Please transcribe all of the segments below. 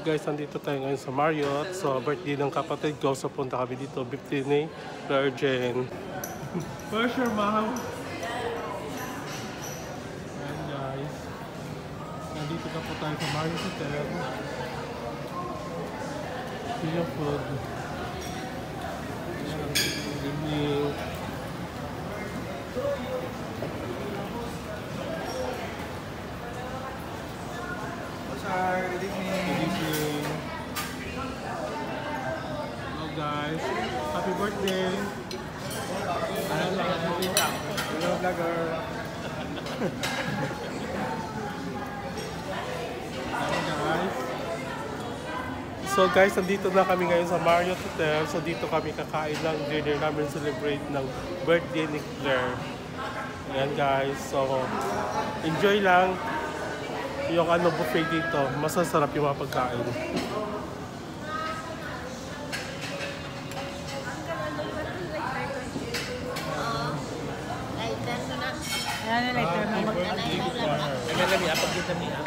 Guys, nandito tayo ngayon sa Marriott. So, birthday ng kapatid ko. So, punta kami dito. 15 Virgin. Where's your mom? Ayan guys. Nandito na po tayo sa Marriott Hotel. See yung food. Ayan. Good evening. Good evening. Good evening. Hello guys. Happy birthday. Hello, vlogger. Guys. So guys, nandito na kami ngayon sa Marriott Hotel. So dito kami kakain ng dinner namin, celebrate ng birthday ni Claire. Ayan guys. So enjoy lang yung buffet dito. Masasarap yung mga pagkain. Ayan na lighter na mag... Ayan kami, apag kita niya.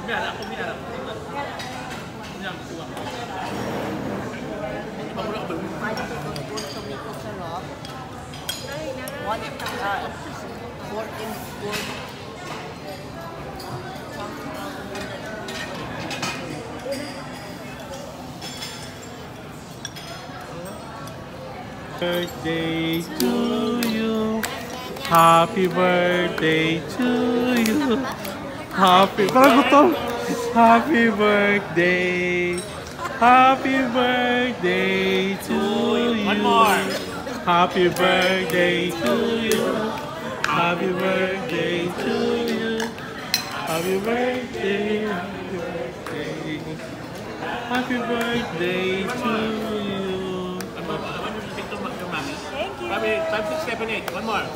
Miyara ako, miyara. Miyara ko ako. Hindi ba mula ka ba? Birthday to you. Happy birthday to you. Happy, parang gutom. Happy birthday. Happy birthday to you. One more. Happy birthday to you. Happy birthday to you. Happy birthday. Happy birthday. Happy birthday to you. Thank you. 5, 6, 7, 8. One more.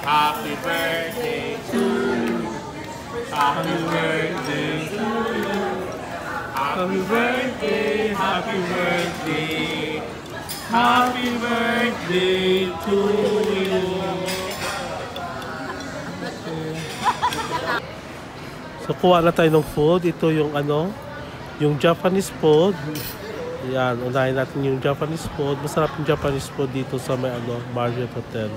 Happy birthday to you. Happy birthday to you. Happy birthday, happy birthday. Happy birthday to you. So kuha na tayo ng food. Ito yung yung Japanese food. Yan, unahin natin yung Japanese food. Masarap yung Japanese food dito sa may Marriott Hotel.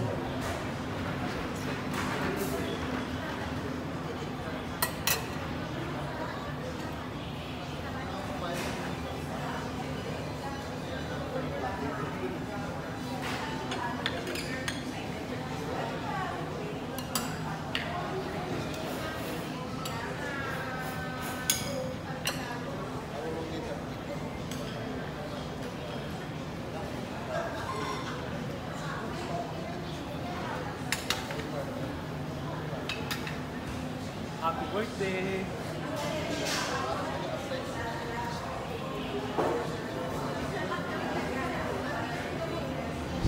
Happy birthday!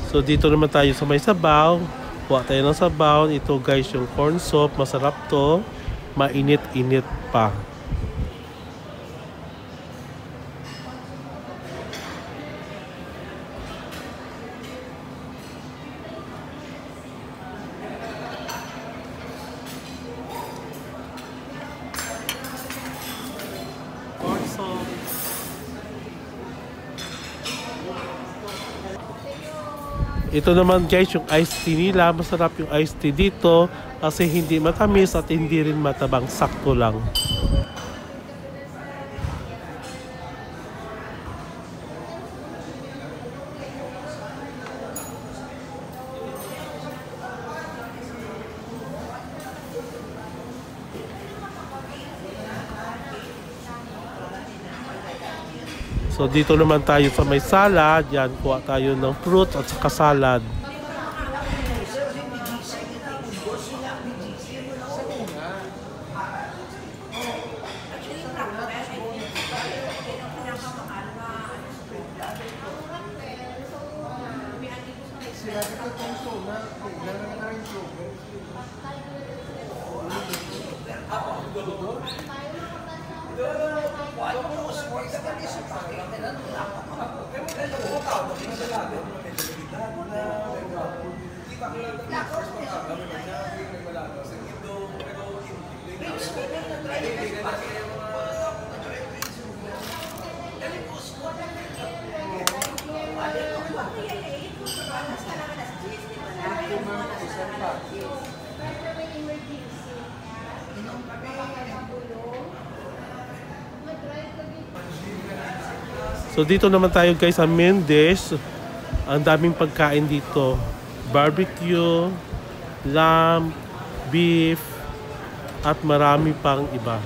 So dito naman tayo sa may sabaw. Kuha tayo ng sabaw. Ito guys yung corn soup. Masarap to. Mainit-init pa. Ito naman guys yung iced tea nila. Masarap yung iced tea dito kasi hindi matamis at hindi rin matabang. Sakto lang. So dito naman tayo sa may salad. Yan, kuha tayo ng fruit at saka salad. So dito naman tayo guys sa main dish. Ang daming pagkain dito. Barbecue, lamb, beef, at marami pang iba.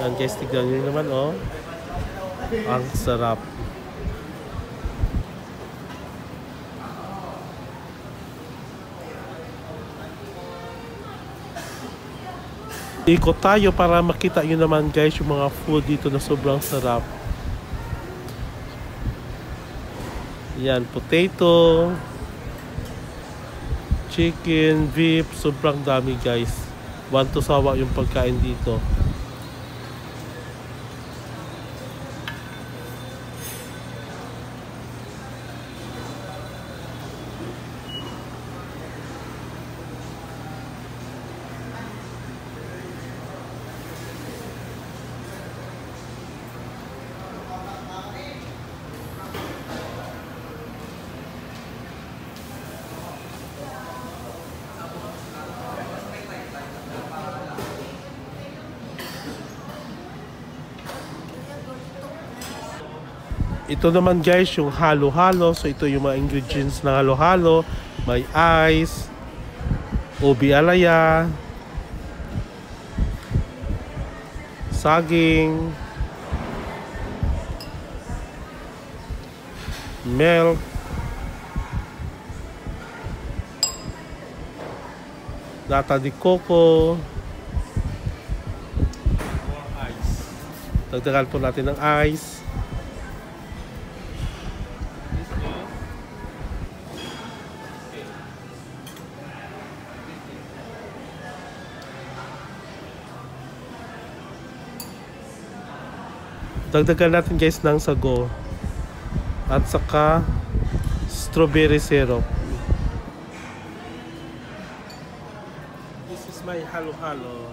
Yan guys, tignan nyo naman oh. Ang sarap. Ikot tayo para makita nyo naman guys yung mga food dito na sobrang sarap. Yan, potato, chicken, beef, sobrang dami guys. Want to sawa yung pagkain dito. Ito naman guys yung halo-halo. So ito yung mga ingredients ng halo-halo. May ice, ubi alaya, saging, milk, nata de coco, ice. Dagdagan po natin ng ice. Dagdagan natin guys ng sago at saka strawberry syrup. This is my halo-halo.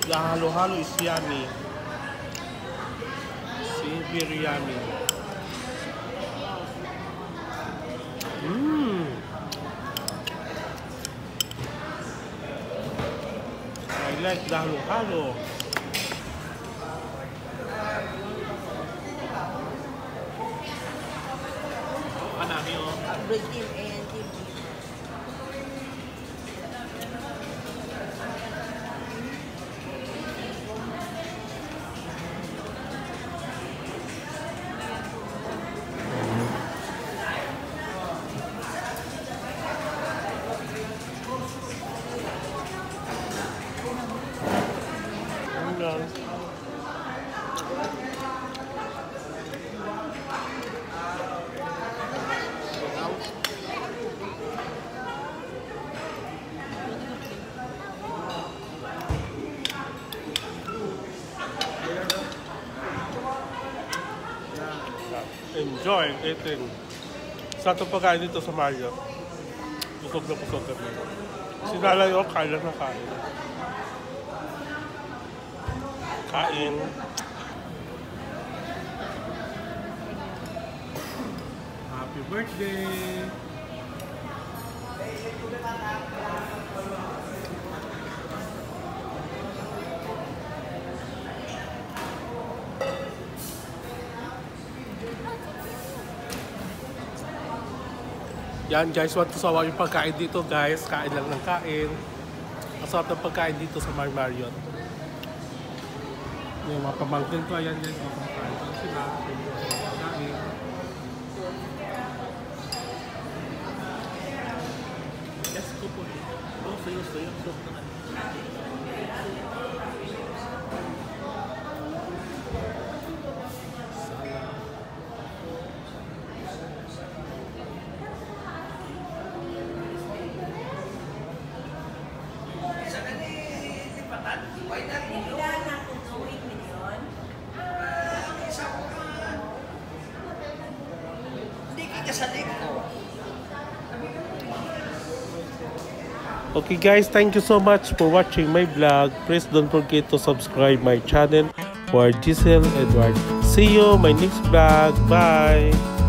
The halo-halo is yummy. Very yummy. I like the halo-halo. Hanami oh. Bread and enjoy eating. Sa itong pagkain dito sa Marriott, busog na busog kami. Sinalay o, kain na kain. Kain. Happy birthday! Yan guys, want to sawa yung pagkain dito guys. Kain lang ng kain. Ang sarap ng pagkain dito sa Marriott. Yung mga pamangkin ko, ayan guys. Pagkain ko sila. Kain. Yes, ko po. Oh, sayo. Sok naman. kasalig ko. Okay guys, thank you so much for watching my vlog. Please don't forget to subscribe my channel for Giselle Edward. See you my next vlog. Bye!